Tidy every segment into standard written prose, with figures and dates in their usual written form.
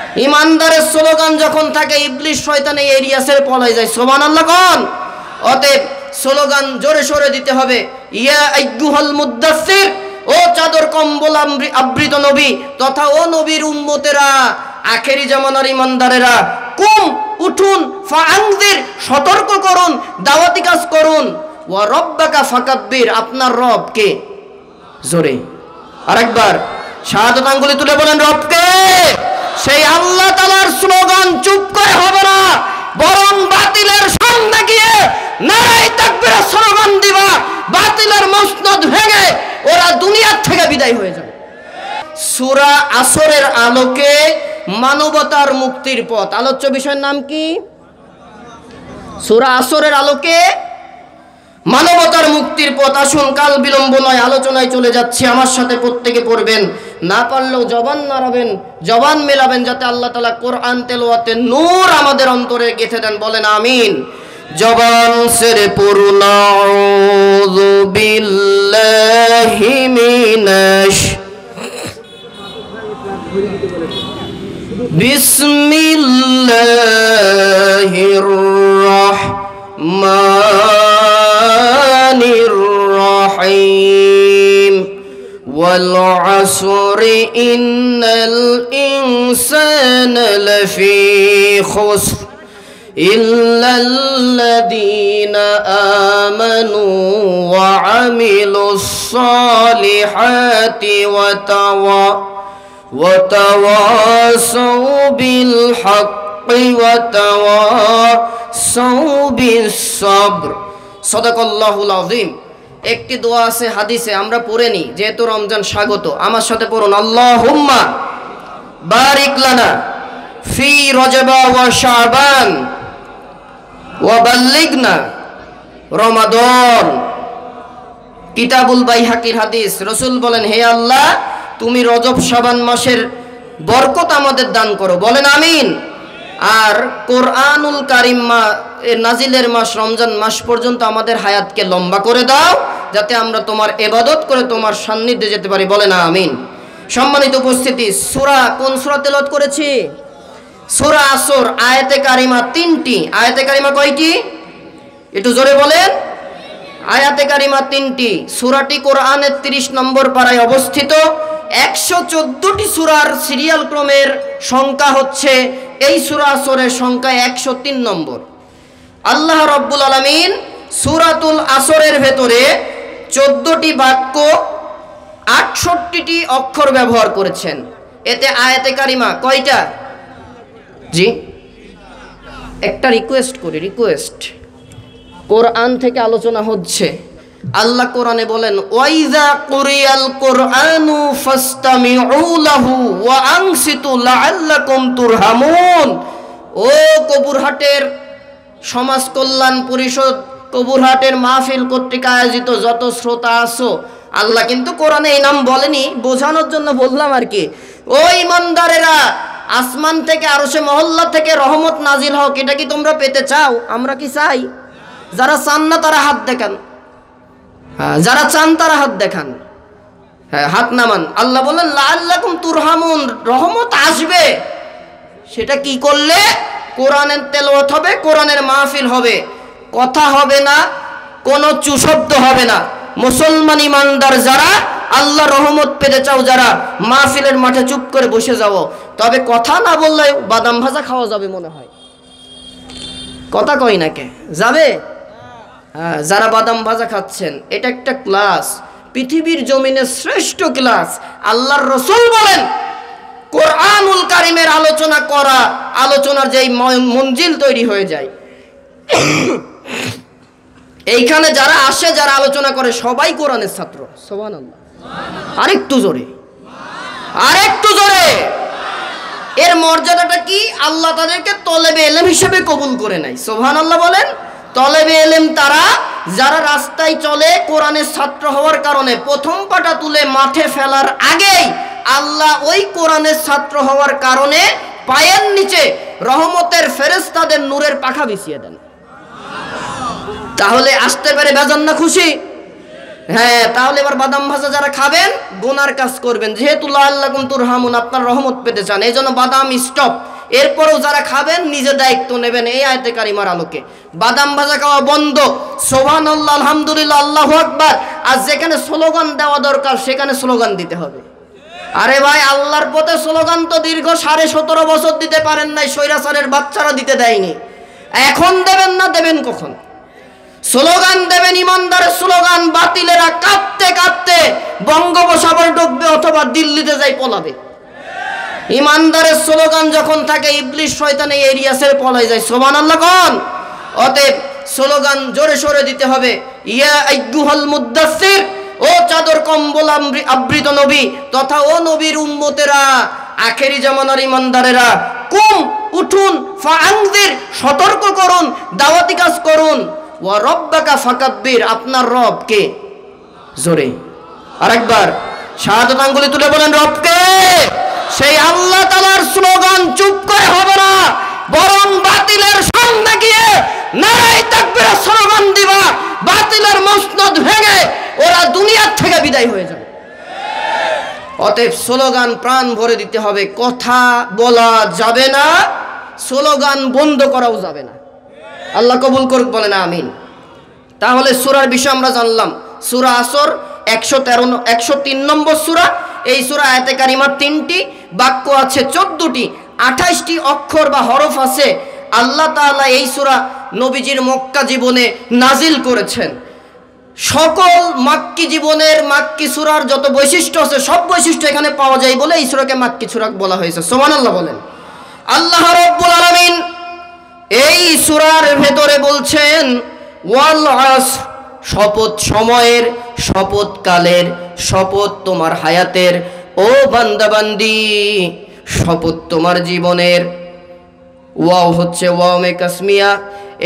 ইমানদারের স্লোগান যখন থাকে ইবলিশ শয়তান এই এরিয়া ছেড়ে পলাই যায়। সুবহানাল্লাহ কোন। অতএব স্লোগান জোরে সোরে দিতে হবে। ইয়া আইয়ুহাল মুদ্দাসসির, ও চাদর কম্বল আবৃত নবী তথা ও নবীর উম্মতেরা, আখেরি জামানার ইমানদারেরা, কুম উঠুন, ফাআনজির সতর্ক করুন, দাওয়াতি কাজ করুন, ওয়া রব্বাকা ফাকাব্বির, আপনার রবকে জোরে আরেকবার শাহাদাত আঙ্গুলি তুলে বলেন রবকে। সেই আল্লাহ তাআলার স্লোগান চুপ করে হবে না, বরং বাতিলের সামনে গিয়ে নারায়ে তাকবীরের স্লোগান দিবা। বাতিলের মসনদ ভেঙে ওরা দুনিয়ার থেকে বিদায় হয়ে যাবে। সূরা আসরের আলোকে মানবতার মুক্তির পথ, আলোচ্য বিষয়ের নাম কি? সূরা আসরের আলোকে মানবতার মুক্তির পথ। আসুন কাল বিলম্ব নয়, আলোচনায় চলে যাচ্ছে। আমার সাথে প্রত্যেকে পড়বেন, না পারলেও জবান নাড়াবেন, জবান মেলাবেন, যাতে আল্লাহ তাআলা কোরআন তেলাওয়াতে নূর আমাদের অন্তরে গেঁথে দেন। বলেন আমিন। জবান সেরে পড়ুন আউযু বিল্লাহি মিনাশ বিসমিল্লাহির রাহমানির রহিম। ওয়াল আসরি ইন্নাল ইনসানা লাফি খুসর ইল্লাল্লাযীনা আমানু ওয়া আমিলুস সালিহাতি ওয়া তাওয়াসাউ বিল হাক্কি ওয়া তাওয়াসাউ বিস সাবর। সাদাকাল্লাহুল আযীম। একটি দোয়া আছে হাদিসে, আমরা পড়ে নিই যেহেতু রমজান স্বাগত। আমার সাথে পড়ুন, আল্লাহুম্মা বারিক লানা ফি রজবা ওয়া শাবান ওয়া বাল্লিগনা রমাদান। কিতাবুল বাইহাকির হাদিস। রাসূল বলেন, হে আল্লাহ, তুমি রজব শাবান মাসের বরকত আমাদের দান করো। বলেন আমিন। আর কোরআনুল কারীম নাজিলের মাস রমজান মাস পর্যন্ত আমাদের হায়াতকে লম্বা করে দাও, যাতে আমরা তোমার ইবাদত করে তোমার সান্নিধ্যে যেতে পারি। বলেন আমিন। সম্মানিত উপস্থিতি, সূরা কোন সূরা তেলাওয়াত করেছি? সূরা আসর। আয়াতে কারিমা 3টি। আয়াতে কারিমা কয়টি? একটু জোরে বলেন। আয়াতে কারিমা 3টি। সূরাটি কোরআনের 30 নম্বর পারায় অবস্থিত। 114টি সূরার সিরিয়াল ক্রমের সংখ্যা হচ্ছে, এই সূরা আসরের সংখ্যা 103 নম্বর। আল্লাহ রাব্বুল আলামিন সূরাতুল আসরের ভেতরে 14টি বাক্য 68টি অক্ষর ব্যবহার করেছেন। এতে আয়াতে কারিমা কয়টা? জি, একটা রিকোয়েস্ট করি, রিকোয়েস্ট। কোরআন থেকে আলোচনা হচ্ছে। আল্লাহ কোরআনে বলেন, ওয়াইযা কুরিয়াল কুরআনু ফাসতামিউ লাহু ওয়া আনসিতু লাআল্লাকুম তুরহামুন। ও কবুরহাটের সমাজ কল্যাণ পরিষদ, কবুরহাটের মাহফিল কর্তৃক আয়োজিত যত শ্রোতা আছো, আল্লাহ কিন্তু কোরআনে এই নাম বলেনি, বোঝানোর জন্য বললাম আর কি। ও ইমানদারেরা, আসমান থেকে আরশে মহল্লা থেকে রহমত নাজিল হোক, এটা কি তোমরা পেতে চাও? আমরা কি চাই? যারা চান না তারা হাত দেখান। হ্যাঁ, যারা চান তারা হাত দেখান। হ্যাঁ, হাত নামান। আল্লাহ বলেন লাআল্লাকুম তুরহামুন, রহমত আসবে। সেটা কি করলে? কোরআনের তেলাওয়াত হবে, কোরআনের মাহফিল হবে, কথা হবে না, কোনো চুশব্দ হবে না। মুসলমান ইমানদার যারা, আল্লাহ রহমত পেতে চাও যারা, মাহফিলের মাঠে চুপ করে বসে যাও। তবে কথা না বললে বাদাম ভাজা খাওয়া যাবে মনে হয়। কথা কই না কে যাবে? হ্যাঁ, যারা বাদাম ভাজা খাচ্ছেন, এটা একটা ক্লাস, পৃথিবীর জমিনের শ্রেষ্ঠ ক্লাস। আল্লাহর রাসূল বলেন, কোরআনুল কারীমের আলোচনা করা, আলোচনার যেই মঞ্জিল তৈরি হয়ে যায়, এইখানে যারা আসে, যারা আলোচনা করে, সবাই কোরআনের ছাত্র। সুবহানাল্লাহ। আরেকটু জোরে, আরেকটু জোরে। এর মর্যাদাটা কি? আল্লাহ তাদেরকে তলেবে ইলম হিসেবে কবুল করে নেয়। সুবহানাল্লাহ বলেন। তলেবে ইলম তারা যারা রাস্তায় চলে কোরআনের ছাত্র হওয়ার কারণে প্রথম পাটা তুলে মাঠে ফেলার আগেই আল্লাহ ওই কোরআনের ছাত্র হওয়ার কারণে পায়ের নিচে রহমতের ফেরেশতাদের নূরের পাখা বিছিয়ে দেন। তাহলে আসতে পারে বেজান না খুশি? হ্যাঁ, তাহলে এবার বাদাম ভাজা যারা খাবেন গুনার কাজ করবেন, যেহেতু লাআল্লাকুম তুরহামুন, আপনার রহমত পেতে চান, এই জন্য বাদাম স্টপ। এরপরেও যারা খাবেন নিজে দায়িত্ব নেবেন এই আয়াতে কারিমার আলোকে। বাদাম ভাজা খাওয়া বন্ধ। সুবহানাল্লাহ, আলহামদুলিল্লাহ, আল্লাহু আকবার। আর যেখানে স্লোগান দেওয়া দরকার সেখানে স্লোগান দিতে হবে। আরে ভাই, আল্লাহর পথে স্লোগান তো দীর্ঘ 17.5 বছর দিতে পারেন নাই, স্বৈরাচারের বাচ্চারা দিতে দেয়নি। এখন দেবেন না, দেবেন কখন? স্লোগান দেবেন, ইমানদারের স্লোগান। বাতিলেরা কাঁপতে কাঁপতে বঙ্গোপসাগরে ডুববে অথবা দিল্লিতে যাই পলাবে। ইমানদারের স্লোগান যখন থাকে ইবলিশ শয়তান এই এরিয়া ছেড়ে পলাই যায়। সুবহানাল্লাহ কোন? অতএব স্লোগান জোরে সোরে দিতে হবে। ইয়া আইয়ুহাল মুদ্দাসসির, ও চাদর কম্বল আবৃত নবী তথা ও নবীর উম্মতেরা, আখেরি জামানার ইমানদারেরা, কুম উঠুন, ফাআনজির সতর্ক করুন, দাওয়াতি কাজ করুন, ওয়া রব্বাকা ফাকাব্বির, আপনার রব কে? জোরে আরেকবার শাহাদাত আঙ্গুলি তুলে বলেন, রব কে? সেই আল্লাহ তাআলার স্লোগান চুপ করে হবে না, বরং বাতিলের সামনে গিয়ে নারায়ে তাকবীরের স্লোগান দিবা। বাতিলের মসনদ ভেঙে ওরা দুনিয়ার থেকে বিদায় হয়ে যাবে। অতএব স্লোগান প্রাণ ভরে দিতে হবে। কথা বলা যাবে না, স্লোগান বন্ধ করাও যাবে না। আল্লাহ কবুল করুক, বলেন আমিন। তাহলে সূরার বিষয় আমরা জানলাম। সূরা আসর 103 নম্বর সূরা। এই সূরা আয়াতে কারিমার 3টি বাক্য আছে, 14টি, 28টি অক্ষর বা হরফ আছে। আল্লাহ তাআলা এই সূরা নবীজির মক্কা জীবনে নাজিল করেছেন। সকল মাক্কি জীবনের মাক্কি সূরার যত বৈশিষ্ট্য আছে সব বৈশিষ্ট্য এখানে পাওয়া যায় বলে এই সূরাকে মাক্কি সূরা বলা হয়েছে। সুবহানাল্লাহ বলেন। আল্লাহ রাব্বুল আলামিন এই সূরার ভেতরে বলছেন ওয়াল আসর, শপথ সময়ের, শপথ কালের, শপথ তোমার হায়াতের, ও বান্দাবান্দি শপথ তোমার জীবনের। ওয়াও হচ্ছে ওয়াও কাসমিয়া,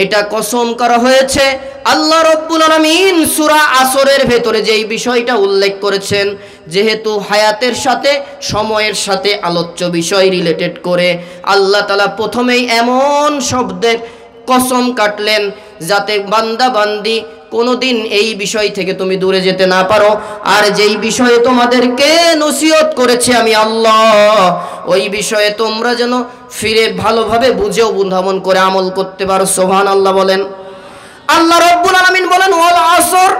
এটা কসম করা হয়েছে। আল্লাহ রাব্বুল আলামিন সূরা আসরের ভেতরে যেই বিষয়টা উল্লেখ করেছেন, যেহেতু হায়াতের সাথে সময়ের সাথে আলোচ্য বিষয় রিলেটেড করে আল্লাহ তাআলা প্রথমেই এমন শব্দের কসম কাটলেন যাতে বান্দা বান্দি কোনোদিন এই বিষয় থেকে তুমি দূরে যেতে না পারো। আর যেই বিষয়ে তোমাদেরকে নসিহত করেছে আমি আল্লাহ, ওই বিষয়ে তোমরা যেন ফিরে ভালোভাবে বুঝে অনুধাবন করে আমল করতে পারো। সুবহানাল্লাহ বলেন। আল্লাহ রাব্বুল আলামিন বলেন ওয়াল আসর,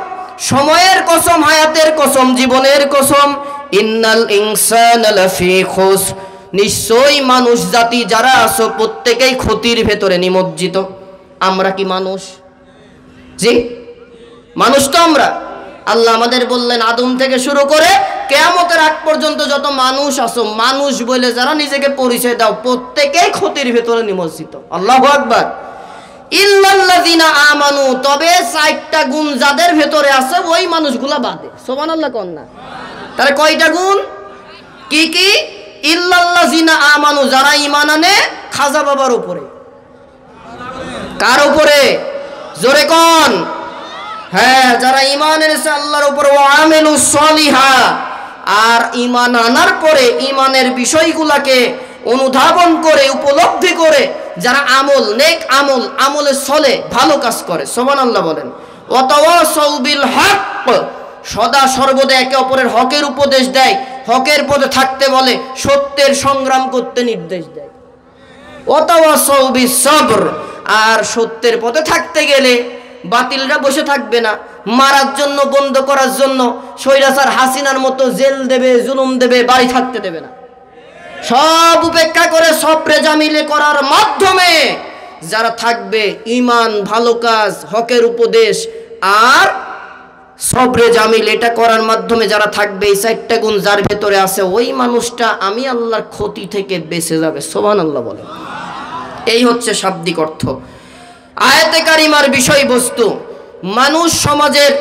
সময়ের কসম, হায়াতের কসম, জীবনের কসম। ইন্নাল ইনসানা লাফি খুসর, নিশ্চয়ই মানুষ জাতি যারা আছো প্রত্যেকেই ক্ষতির ভেতরে নিমজ্জিত। আমরা কি মানুষ? জি, মানুষ তো আমরা। আল্লাহ আমাদের বললেন আদম থেকে শুরু করে কিয়ামতের আগ পর্যন্ত যত মানুষ আছো, মানুষ বলে যারা নিজেকে পরিচয় দাও, প্রত্যেকেই ক্ষতির ভেতরে নিমজ্জিত। আল্লাহু আকবার। ইল্লাল্লাযিনা আমানু, তবে 4টা গুণ যাদের ভেতরে আছে ওই মানুষগুলা বাদে। সুবহানাল্লাহ কোন না? তাহলে কয়টা গুণ? কি কি? ইল্লাল্লাযিনা আমানু, যারা ঈমান আনে খাজা বাবার উপরে। কার উপরে? জোরে কোন? হ্যাঁ, যারা ঈমান এনেছে আল্লাহর উপর। ওয়া আমিলুস সলিহা, আর ঈমান আনার পরে ঈমানের বিষয়গুলোকে অনুধাবন করে উপলব্ধি করে যারা আমল, নেক আমল, আমলে চলে, ভালো কাজ করে। সুবহানাল্লাহ বলেন। ওয়া তাওয়াসাউ বিল হক, সদা সর্বদা একে অপরের হকের উপদেশ দেয়, হকের পথে থাকতে বলে, সত্যের সংগ্রাম করতে নির্দেশ দেয়। ওয়া তাওয়াসাউ বিস সবর, আর সত্যের পথে থাকতে গেলে বাতিলরা বসে থাকবে না, মারার জন্য, বন্ধ করার জন্য স্বৈরাচার হাসিনার মতো জেল দেবে, জুলুম দেবে, বাড়ি থাকতে দেবে না। সব উপেক্ষা করে সবরে জামিলে করার মাধ্যমে যারা থাকবে, ঈমান, ভালো কাজ, হকের উপদেশ আর সবরে জামিল, এটা করার মাধ্যমে যারা থাকবে, এই 4টা গুণ যার ভেতরে আছে, ওই মানুষটা আমি আল্লাহর ক্ষতি থেকে বেঁচে যাবে। সুবহানাল্লাহ বলে। এই হচ্ছে শাব্দিক অর্থ। আয়াতে কারিমার বিষয়বস্তু মানুষ সমাজের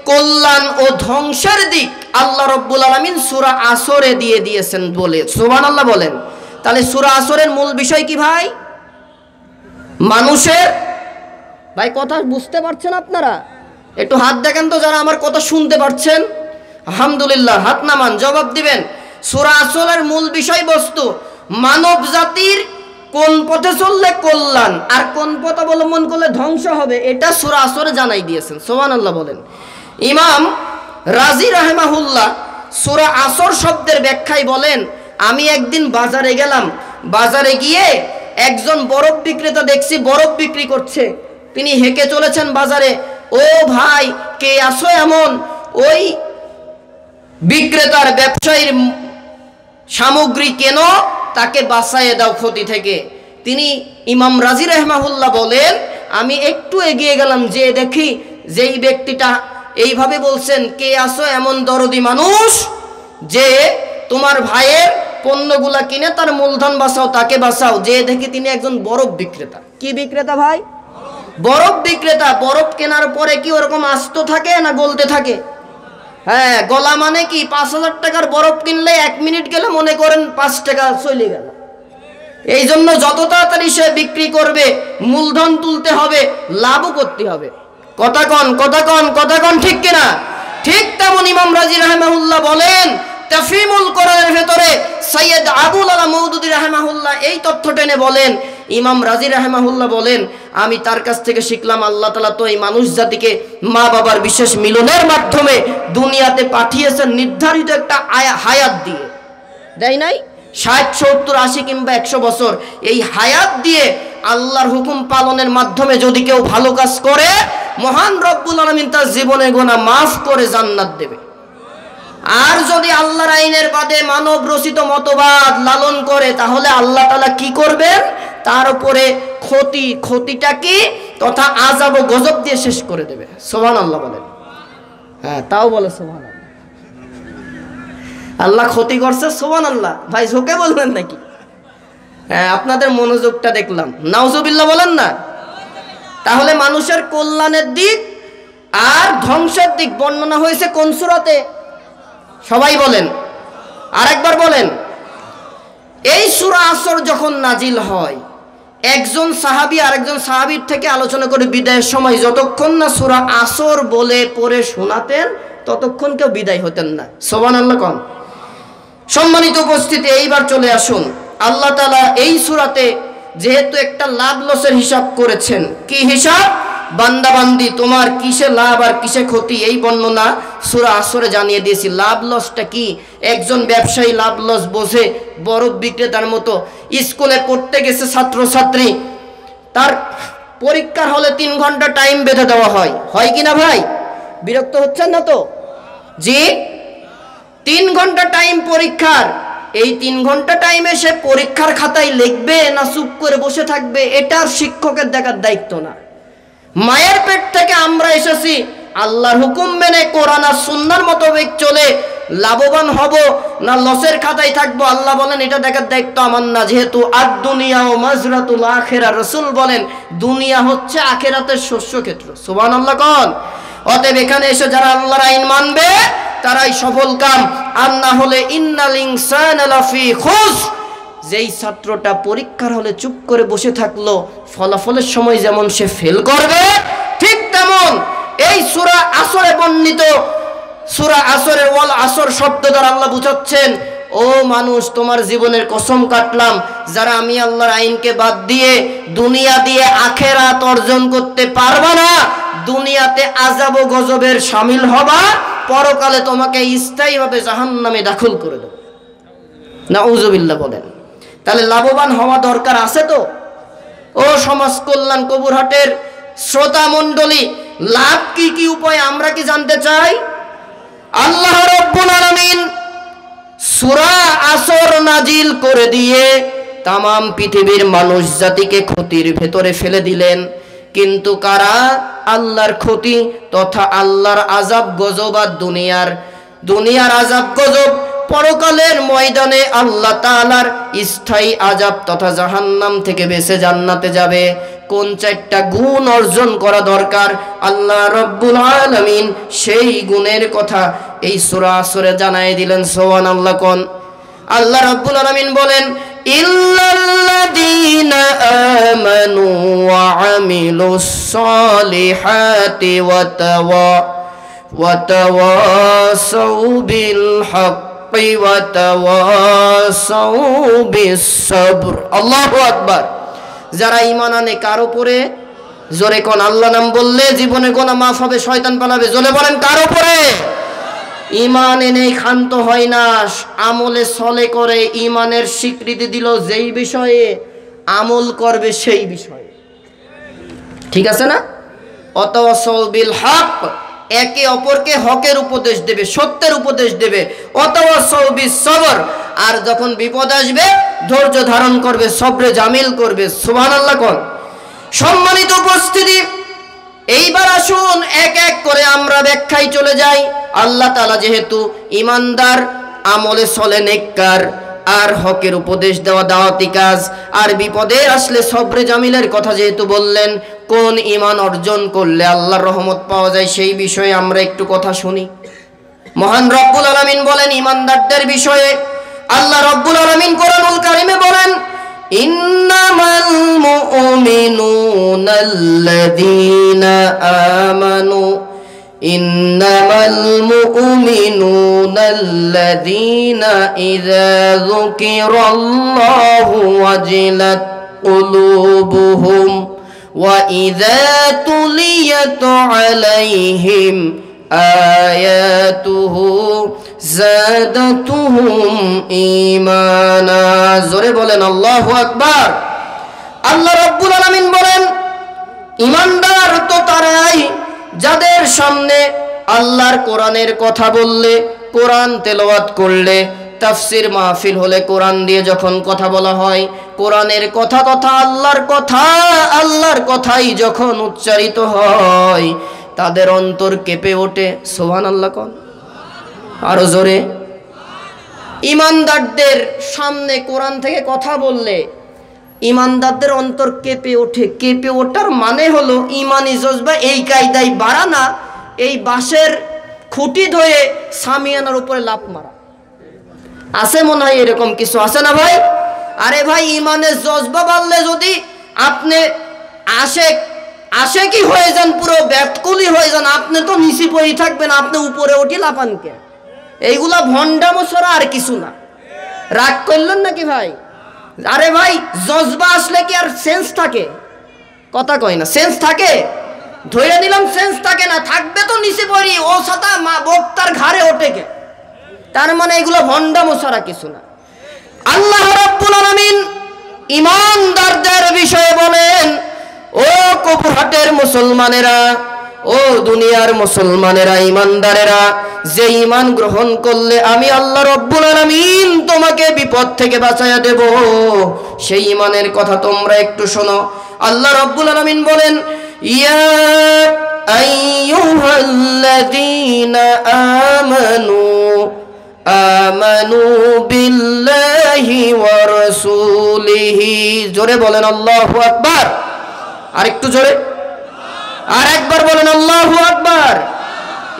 কল্যাণ ও ধ্বংসের দিক আল্লাহ রাব্বুল আলামিন সূরা আসরে দিয়ে দিয়েছেন বলে। সুবহানাল্লাহ বলেন। তাহলে সূরা আসরের মূল বিষয় কি ভাই? মানুষের, ভাই কথা বুঝতে পারছেন আপনারা? একটু হাত দেখেন তো যারা আমার কথা শুনতে পারছেন। আলহামদুলিল্লাহ, হাত নামান, জবাব দিবেন। সূরা আসরের মূল বিষয়বস্তু মানব জাতির কোন পথে চললে কল্যাণ আর কোন পথ অবলম্বন করলে ধ্বংস হবে, এটা সূরা আসরে জানাই দিয়েছেন। সুবহানাল্লাহ বলেন। ইমাম রাজি রাহমাহুল্লাহ সূরা আসর শব্দের ব্যাখ্যায় বলেন, আমি একদিন বাজারে গেলাম, বাজারে গিয়ে একজন বরফ বিক্রেতা দেখছি বরফ বিক্রি করছে। তিনি হেঁকে চলেছেন বাজারে, ও ভাই কে আসো এমন? ওই বিক্রেতার ব্যবসায়ীর সামগ্রী কেন, তাকে বাঁচাইয়ে দাও ক্ষতি থেকে। তিনি ইমাম রাজি রাহমাহুল্লাহ বলেন, আমি একটু এগিয়ে গেলাম, যে দেখি যেই ব্যক্তিটা এইভাবে বলছেন, কে আসো এমন দরদি মানুষ যে তোমার ভাইয়ের পণ্যগুলা কিনে তার মূলধন বাঁচাও, তাকে বাঁচাও। যে দেখি তিনি একজন বরফ বিক্রেতা। কি বিক্রেতা ভাই? বরফ বিক্রেতা। বরফ কেনার পরে কি ওরকম আস্ত থাকে না গলতে থাকে? হ্যাঁ, গলা মানে কি 5,000 টাকার বরফ কিনলে 1 মিনিট গেলে মনে করেন 5 টাকা চলে গেল। এই জন্য যত তাড়াতাড়ি সে বিক্রি করবে, মূলধন তুলতে হবে, লাভও করতে হবে। কথা কন ঠিক কিনা? ঠিক তেমন ইমাম রাজি রাহমাহুল্লাহ বলেন, তাফহিমুল কোরআনের ভেতরে সৈয়দ আবুল আলা মওদুদী রাহমাহুল্লাহ এই তথ্য টেনে বলেন, ইমাম রাজি রাহমাহুল্লাহ বলেন, আমি তার কাছ থেকে শিখলাম আল্লাহ তাআলা তো এই মানুষ জাতিকে মা বাবার বিশেষ মিলনের মাধ্যমে দুনিয়াতে পাঠিয়েছেন নির্ধারিত একটা হায়াত দিয়ে, দেয় নাই? 60, 70, 80 কিংবা 100 বছর এই হায়াত দিয়ে আল্লাহর হুকুম পালনের মাধ্যমে যদি কেউ ভালো কাজ করে, মহান রব্বুল আলামিন তার জীবনের গুনাহ মাফ করে জান্নাত দেবে। আর যদি আল্লাহর আইনের বাদে মানব রচিত মতবাদ লালন করে, তাহলে আল্লাহ তাআলা কি করবেন? তার উপরে ক্ষতিটা কি তথা আযাব ও গজব দিয়ে শেষ করে দেবে। সুবহানাল্লাহ বলেন। হ্যাঁ, তাও বলে সুবহানাল্লাহ। আল্লাহ ক্ষতি করছে, সুবহানাল্লাহ। ভাই ঝোঁকে বলবেন নাকি? হ্যাঁ, আপনাদের মনোযোগটা দেখলাম। নাউজুবিল্লাহ বলেন না? তাহলে মানুষের কল্যাণের দিক আর ধ্বংসের দিক বর্ণনা হয়েছে কোন সূরাতে? সবাই বলেন, আরেকবার বলেন। এই সূরা আসর যখন নাজিল হয়, একজন সাহাবী আরেকজন সাহাবীর থেকে আলোচনা করে বিদায়ের সময় যতক্ষণ না সূরা আসর বলে পড়ে শোনাতেন, ততক্ষণ কেউ বিদায় হতেন না। সুবহানাল্লাহ কোন? সম্মানিত উপস্থিতি, এইবার চলে আসুন। আল্লাহ তাআলা এই সূরাতে যেহেতু একটা লাভ লসের হিসাব করেছেন, কি হিসাব? বান্দাবান্দি তোমার কিসে লাভ আর কিসে ক্ষতি, এই বর্ণনা সূরা আসরে জানিয়ে দিয়েছি। লাভ লসটা কি? একজন ব্যবসায়ী লাভ লস বোঝে, বরফ বিক্রেতার মতো। স্কুলে পড়তে গেছে ছাত্রছাত্রী, তার পরীক্ষার হলে 3 ঘন্টা টাইম বেঁধে দেওয়া হয়, হয় কিনা ভাই? বিরক্ত হচ্ছেন না তো? জি, 3 ঘন্টা টাইম পরীক্ষার। এই 3 ঘন্টা টাইমে সে পরীক্ষার খাতায় লিখবে না চুপ করে বসে থাকবে, এটা শিক্ষকের দেখার দায়িত্ব না। মায়ের পেট থেকে আমরা এসেছি, আল্লাহর হুকুম মেনে কোরআন আর সুন্নাহর মোতাবেক চলে লাভবান হব না লসের খাতায় থাকবো, আল্লাহ বলেন এটা দেখার দায়িত্ব আমার না। যেহেতু আদ-দুনিয়া ও মাজরাতুল আখিরা, রাসূল বলেন দুনিয়া হচ্ছে আখিরাতের শস্য ক্ষেত্র। সুবহানাল্লাহ কোন? অতএব এখানে এসে যারা আল্লাহর আইন মানবে তারাই সফল কাম, আর না হলে ইন্নাল ইনসানা লাফি খুস। যেই ছাত্রটা পরীক্ষার হলে চুপ করে বসে থাকলো, ফলাফলের সময় যেমন সে ফেল করবে, ঠিক তেমন এই সূরা আসরে বর্ণিত সূরা আসরের ওয়াল আসর শব্দ দ্বারা আল্লাহ বুঝাচ্ছেন, ও মানুষ তোমার জীবনের কসম কাটলাম, যারা আমি আল্লাহর আইনকে বাদ দিয়ে দুনিয়া দিয়ে আখিরাত অর্জন করতে পারবা না, দুনিয়াতে আযাব ও গজবের শামিল হবা, পরকালে তোমাকে স্থায়ীভাবে জাহান্নামে দাখিল করে দেব। নাউজুবিল্লাহ বলেন। তাহলে লাভবান হওয়া দরকার আছে তো? ও সমাজ কল্যাণ কবুরহাটের শ্রোতা মণ্ডলী, লাভ কি কি উপায় আমরা কি জানতে চাই? আল্লাহ রাব্বুল আলামিন সূরা আসর নাজিল করে দিয়ে তামাম পৃথিবীর মানুষ জাতিকে ক্ষতির ভেতরে ফেলে দিলেন। কিন্তু কারা? আল্লাহর ক্ষতি তথা আল্লাহর আযাব গজব আর দুনিয়ার আযাব গজব, পরকালের ময়দানে আল্লাহ তাআলার স্থায়ী আযাব তথা জাহান্নাম থেকে বেঁচে জান্নাতে যাবে। কোন 4টা গুণ অর্জন করা দরকার? আল্লাহ রাব্বুল আলামিন সেই গুণের কথা এই সূরা আসরে জানাই দিলেন। সুবহানাল্লাহ কোন? আল্লাহ রাব্বুল আলামিন বলেন, ইল্লাল্লাযীনা আমানু ওয়া আমিলুস সালিহাতি ওয়া তাওয়াসাউ বিল হাক্কি ওয়া তাওয়াসাউ বিস সাবর। আল্লাহু আকবার। যারা ঈমান আনে কার উপরে? জোরে কোন? আল্লাহ নাম বললে জীবনে গুনাহ মাফ হবে, শয়তান পালাবে। জোরে বলেন কার উপরে? ইমান এনেই ক্ষান্ত হয় না, আমলে সলে করে ইমানের স্বীকৃতি দিল যেই বিষয়ে, আমল করবে সেই বিষয়ে। ঠিক আছে না? অতাওয়াসাউ বিল হক, একে অপরকে হকের উপদেশ দেবে, সত্যের উপদেশ দেবে। অতাওয়াসাউ বিস সবর, আর যখন বিপদ আসবে ধৈর্য ধারণ করবে, সবরে জামিল করবে। সুবহানাল্লাহ কোন। সম্মানিত উপস্থিতি, এইবার আসুন এক এক করে আমরা ব্যাখ্যায় চলে যাই। আল্লাহ তাআলা যেহেতু ইমানদার, আমলে চলে নেককার, আর হকের উপদেশ দেওয়া দাওয়াতি কাজ, আর বিপদে আসলে সবরে জামিলের কথা যেহেতু বললেন, কোন ঈমান অর্জন করলে আল্লাহর রহমত পাওয়া যায় সেই বিষয়ে আমরা একটু কথা শুনি। মহান রব্বুল আলামিন বলেন ঈমানদারদের বিষয়ে, আল্লাহ রব্বুল আলামিন কোরআনুল কারীমে বলেন, ইন্নামাল মুমিনুনাল্লাযীনা আমানু ইন্নামাল মুমিনুনাল্লাযীনা ইযা যুকিরাল্লাহু ওয়াজিলাত কুলুবুহুম ওয়া ইযা তুলিয়াত আলাইহিম আয়াতুহু যাদাতুহুম ঈমানা। জোরে বলেন আল্লাহু আকবার। আল্লাহ রাব্বুল আলামিন বলেন, ঈমানদার তো তারাই যাদের সামনে আল্লাহর কোরআনের কথা বললে, কোরআন তেলাওয়াত করলে, তাফসির মাহফিল হলে কোরআন দিয়ে যখন কথা বলা হয়, কোরআনের কথা আল্লাহর কথাই যখন উচ্চারিত হয়, তাদের অন্তর কেঁপে ওঠে। সুবহানাল্লাহ কোন। আরো জোরে। ঈমানদারদের সামনে কোরআন থেকে কথা বললে ঈমানদারদের অন্তর কেঁপে ওঠে। কেঁপে ওঠার মানে হলো ঈমানি জজবা এই কায়দায় বাড়া না, এই বাঁশের খুঁটি ধরে সামিয়ানার উপরে লাফ মারা। আছে মনে হয় এরকম কিছু, আছে না ভাই? আরে ভাই, ঈমানের জজবা বাড়লে যদি আপনি আশেকি হয়ে যান, পুরো ব্যাতকুলি হয়ে যান, আপনি তো নিচে পড়ে থাকবেন, আপনি উপরে উঠে লাফানকে। এইগুলা ভণ্ডামো ছাড়া আর কিছু না। রাগ করলেন নাকি ভাই? আরে ভাই, জজবা আসলে কি আর সেন্স থাকে? কথা কয় না, সেন্স থাকে? ধরে নিলাম সেন্স থাকে না, থাকবে তো নিচে পড়ি, ও সাথা মা বক্তার ঘাড়ে ওঠে কে। তার মানে এগুলো ভণ্ডামো ছাড়া কিছু না। আল্লাহ রাব্বুল আলামিন ঈমানদারদের বিষয়ে বলেন, ও কপুরহাটের মুসলমানেরা, ও দুনিয়ার মুসলমানেরা, ঈমানদারেরা, যে ঈমান গ্রহণ করলে আমি আল্লাহ রাব্বুল আলামিন তোমাকে বিপদ থেকে বাঁচায়া দেব, সেই ঈমানের কথা তোমরা একটু শোনো। আল্লাহ রাব্বুল আলামিন বলেন, ইয়া আইয়ুহাল্লাযীনা আমানু বিল্লাহি ওয়া রাসূলিহি। জোরে বলেন আল্লাহু আকবার। আর একটু জোরে, আর একবার বলেন আল্লাহু আকবার।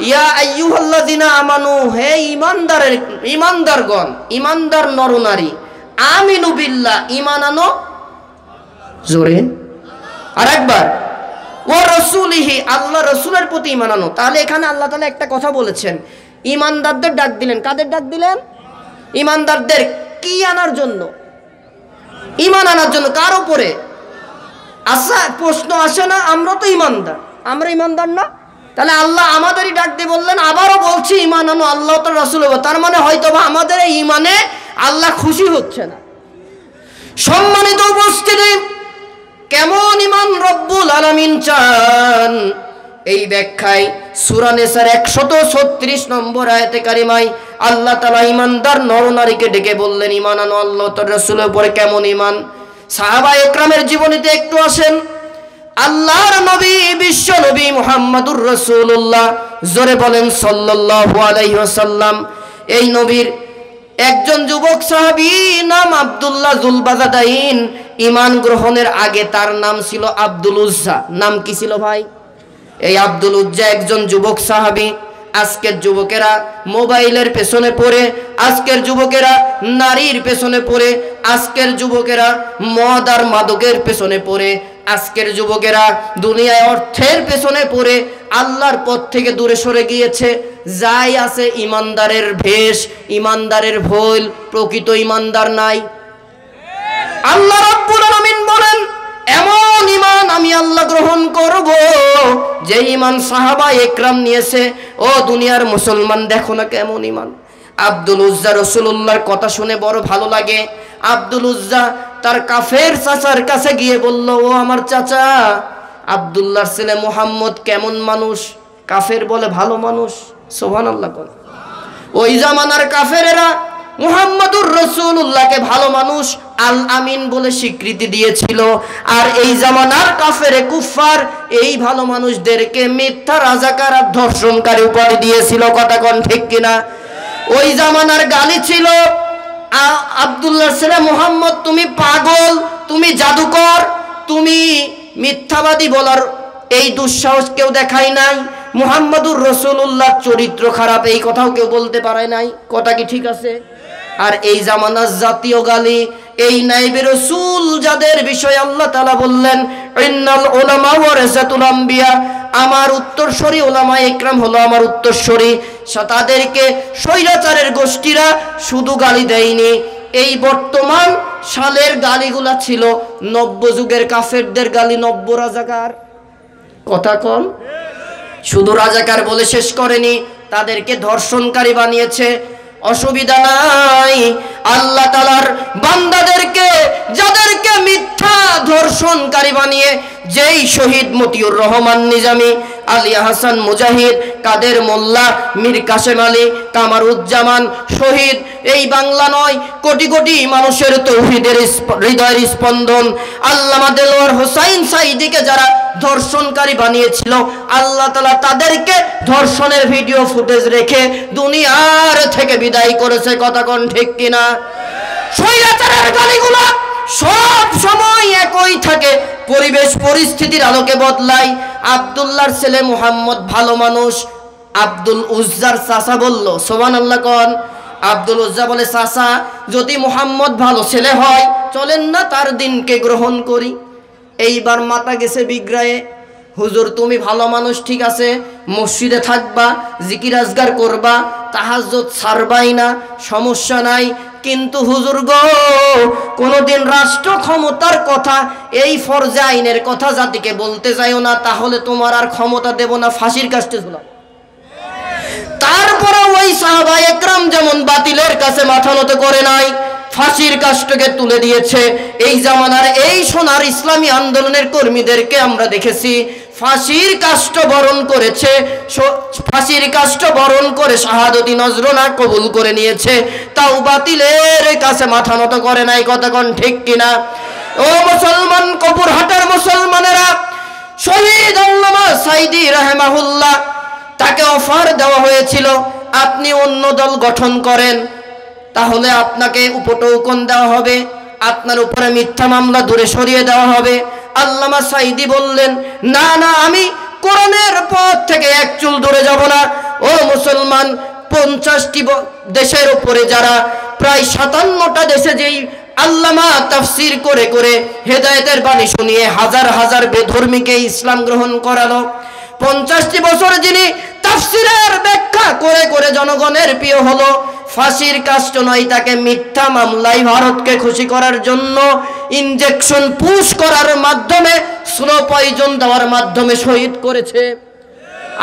ইয়া আইয়ুহাল্লাযীনা আমানু, হে ঈমানদারগণ, ঈমানদার নরনারী, আমিনু বিল্লাহ, ঈমান আনো। জোরে আর একবার। ওয়া রাসূলিহি, আল্লাহ রাসূলের প্রতি ঈমান আনো। তাহলে এখানে আল্লাহ তাআলা একটা কথা বলেছেন, ঈমানদারদের ডাক দিলেন। কাদের ডাক দিলেন? ঈমানদারদের। কি আনার জন্য? ঈমান আনার জন্য। কার উপরে? আচ্ছা, প্রশ্ন আসে না, আমরা তো ঈমানদার, আমরা ঈমানদার না? তাহলে আল্লাহ আমাদেরই ডাক দিয়ে বললেন, আবারও বলছি ঈমান আনো, আল্লাহ তো রাসূল। তার মানে হয়তোবা আমাদের এই ঈমানে আল্লাহ খুশি হচ্ছে না। সম্মানিত উপস্থিতি, কেমন ঈমান রব্বুল আলামিন চান, এই ব্যাখ্যায় সূরা নিসার 136 নম্বর আয়াতে কারিমায় আল্লাহ তাআলা ঈমানদার নরনারীকে ডেকে বললেন, ঈমান আনো আল্লাহ তার রাসূলের উপরে। কেমন ঈমান? সাহাবায়ে একরামের জীবনীতে একটু আসেন। আল্লাহর নবী, বিশ্ব নবী মুহাম্মদুর রাসূলুল্লাহ, জোরে বলেন সাল্লাল্লাহু আলাইহি ওয়াসাল্লাম। এই নবীর একজন যুবক সাহাবী নাম আব্দুল্লাহ যুলবাজাদাইন, ঈমান গ্রহণের আগে তার নাম ছিল আব্দুল উজ্জা। নাম কি ছিল ভাই? এই আব্দুল উজ্জা একজন যুবক সাহাবী। আজকের যুবকেরা মোবাইলের পেছনে পড়ে, আজকের যুবকেরা নারীর পেছনে পড়ে, আজকের যুবকেরা মদ আর মাদকের পেছনে পড়ে, আজকের যুবকেরা দুনিয়ায় অর্থের পেছনে পড়ে আল্লাহর পথ থেকে দূরে সরে গিয়েছে। যাই আছে ঈমানদারের ভেষ, ঈমানদারের ভোল, প্রকৃত ঈমানদার নাই। আল্লাহ রাব্বুল আলামিন বলেন, এমন ঈমান আমি আল্লাহ গ্রহণ করব যে ইমান সাহাবা একরাম নিয়েছে, ও দুনিয়ার মুসলমান দেখো না কেমন ইমান। আব্দুল উজ্জা রাসূলুল্লাহর কথা শুনে বড় ভালো লাগে। আব্দুল উজ্জা তার কাফের চাচার কাছে গিয়ে বলল, ও আমার চাচা, আব্দুল্লাহর ছেলে মুহাম্মদ কেমন মানুষ? কাফের বলে ভালো মানুষ। সুবহানাল্লাহ। ওই জামানার কাফেরেরা মুহাম্মদুর রাসূলুল্লাহকে ভালো মানুষ, আল আমিন বলে স্বীকৃতি দিয়েছিল। আর এই জামানার কাফেরে কুফার এই ভালো মানুষদেরকে মিথ্যা রাজাকার আর ধর্ষণকারী উপাধি দিয়েছিল। কথা কোন ঠিক কিনা? ওই জামানার গালি ছিল, আব্দুল্লাহর ছেলে মুহাম্মদ তুমি পাগল, তুমি জাদুকর, তুমি মিথ্যাবাদী বলার এই দুঃসাহস কেউ দেখায় নাই। মুহাম্মদুর রাসূলুল্লাহ চরিত্র খারাপ এই কথাও কেউ বলতে পারে নাই। কথা কি ঠিক আছে? আর এই জামানার জাতীয় গালি, এই নাইবে রাসূল যাদের বিষয়ে আল্লাহ তাআলা বললেন ইন্নাল উলামা ওয়ারাসাতুল আম্বিয়া, আমার উত্তরসূরি উলামা ইকরাম হলো আমার উত্তরসূরি, তাদেরকে স্বৈরাচারের গোষ্ঠীরা শুধু গালি দেয়নি। এই বর্তমান সালের গালিগুলা ছিল নব্য যুগের কাফেরদের গালি, নব্য রাজাকার। কথা কম, শুধু রাজাকার বলে শেষ করেনি, তাদেরকে ধর্ষণকারী বানিয়েছে। অসুবিধা নাই, আল্লাহ তাআলার বান্দাদেরকে যাদেরকে মিথ্যা ধর্ষণকারী বানিয়ে, যেই শহীদ মতিউর রহমান নিজামী, আলী হাসান মুজাহিদ, কাদের মোল্লা, মীর কাসেম আলী, কামারুজ্জামান শহীদ, এই বাংলা নয় কোটি কোটি মানুষের তৌহিদের হৃদয়ের স্পন্দন আল্লামা দেলোয়ার হোসাইন সাঈদীকে যারা ধর্ষণকারী বানিয়েছিল, আল্লাহ তাআলা তাদেরকে ধর্ষণের ভিডিও ফুটেজ রেখে দুনিয়ার থেকে বিদায় করেছে। কথা কোন ঠিক কিনা? স্বৈরাচারের গালিগুলো সব সময় একই থাকে, পরিবেশ পরিস্থিতির আলোকে বদলায়। আব্দুল্লাহর ছেলে মুহাম্মদ ভালো মানুষ, আব্দুল উজ্জার চাচা বলল, সুবহানাল্লাহ কোন। আব্দুল উজ্জা বলে, চাচা যদি মুহাম্মদ ভালো ছেলে হয় চলেন না তার দিনকে গ্রহণ করি। এইবার মাথা গেছে বিগ্রায়ে, হুজুর তুমি ভালো মানুষ ঠিক আছে, মসজিদে থাকবা, জিকির আজগার করবা, তাহাজ্জুদ ছাড়বাই না, সমস্যা নাই, কিন্তু হুজুর গো কোনোদিন রাষ্ট্র ক্ষমতার কথা, এই ফরজে আইনের কথা জাতিকে বলতে যাইও না, তাহলে তোমার আর ক্ষমতা দেব না, ফাঁসির কাস্টে ঝুলাবো। তারপরে ওই সাহাবা একরাম যেমন বাতিলের কাছে মাথা নত করে নাই, ফাঁসির কাষ্ঠকে তুলে দিয়েছে। এই জামানার এই সোনার ইসলামী আন্দোলনের কর্মীদেরকে আমরা দেখেছি ফাঁসির কাষ্ঠ বরণ করেছে, ফাঁসির কাষ্ঠ বরণ করে শাহাদতি নজরানা কবুল করে নিয়েছে, তাও বাতিলের কাছে মাথা নত করে নাই। কথা কোন ঠিক কিনা? ও মুসলমান, কপুরহাটের মুসলমানেরা, শহীদ আল্লামা সাঈদী রাহিমাহুল্লাহ, তাকে অফার দেওয়া হয়েছিল আপনি অন্য দল গঠন করেন, তাহলে আপনাকে উপটৌকন দেওয়া হবে, আপনার উপরে মিথ্যা মামলা দূরে সরিয়ে দেওয়া হবে। আল্লামা সাঈদী বললেন, না না, আমি কোরআনের পথ থেকে এক চুল দূরে যাব না। ও মুসলমান, 50টি দেশের উপরে যারা, প্রায় 57টা দেশে যেই আল্লামা তাফসীর করে করে হেদায়েতের বাণী শুনিয়ে হাজার হাজার বেধর্মীকে ইসলাম গ্রহণ করালো, 50টি বছর যিনি তাফসীরের ব্যাখ্যা করে করে জনগণের প্রিয় হলো, ফাঁসির কাষ্ট নয়, তাকে মিথ্যা মামলায় ভারতকে খুশি করার জন্য ইনজেকশন পুশ করার মাধ্যমে, স্লো পয়জন দেওয়ার মাধ্যমে শহীদ করেছে।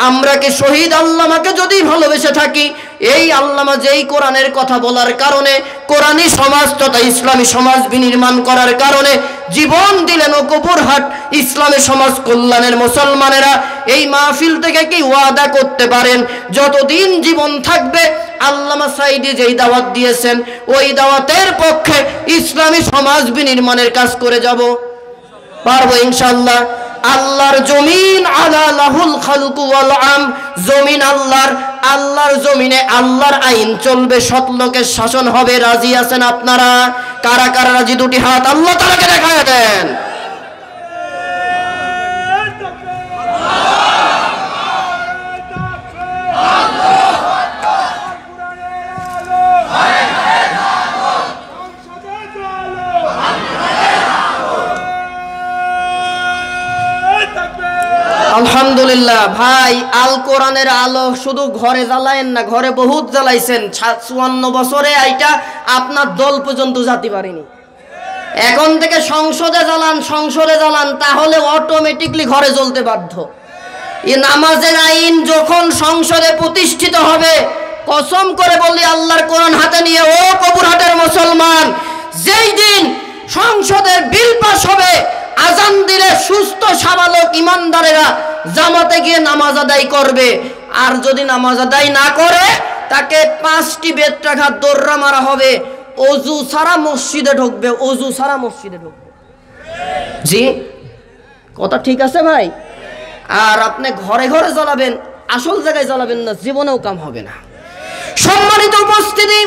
আমরা কি শহীদ আল্লামাকে যদি ভালোবেসে থাকি, এই আল্লামা যেই কোরআনের কথা বলার কারণে, কোরআনী সমাজ তথা ইসলামী সমাজ বিনির্মাণ করার কারণে জীবন দিলেন, ও কপুরহাট ইসলামী সমাজ কল্যাণের মুসলমানেরা এই মাহফিল থেকে কি ওয়াদা করতে পারেন যতদিন জীবন থাকবে আল্লামা সাঈদী যেই দাওয়াত দিয়েছেন ওই দাওয়াতের পক্ষে ইসলামী সমাজ বিনির্মাণের কাজ করে যাব? পারবো ইনশাআল্লাহ। আল্লাহর জমিন, আলা লাহুল খালকু ওয়াল আম, জমিন আল্লাহর, আল্লাহর জমিনে আল্লাহর আইন চলবে, সৎ লোকের শাসন হবে। রাজি আছেন আপনারা? কারা কারা রাজি? দুটি হাত আল্লাহ তাআলাকে দেখায় দেন। আলহামদুলিল্লাহ ভাই, আল কোরআনের আলো শুধু ঘরে জ্বালায়েন না, ঘরে বহুত জ্বালাইছেন। 54 বছরে এইটা আপনার দল পর্যন্ত জাতি পারেনি। এখন থেকে সংসদে জ্বালান, সংসদে জ্বালান, তাহলে অটোমেটিকলি ঘরে জ্বলতে বাধ্য। এই নামাজের আইন যখন সংসদে প্রতিষ্ঠিত হবে, কসম করে বলি আল্লাহর কোরআন হাতে নিয়ে, ও কবুরহাটের মুসলমান, যেই দিন সংসদের বিল পাস হবে, আজান দিলে সুস্থ সাবালক ইমানদারেরা জামাতে গিয়ে নামাজ আদায় করবে। আর যদি নামাজ আদায় না করে তাকে 5টি বেত্রাঘাত দৌড়া মারা হবে, অজু সারা মসজিদে ঢুকবে, অজু সারা মসজিদে ঢুকবে। জি কথা ঠিক আছে ভাই? আর আপনি ঘরে ঘরে জ্বালাবেন, আসল জায়গায় জ্বালাবেন না, জীবনেও কাম হবে না। সম্মানিত উপস্থিতি,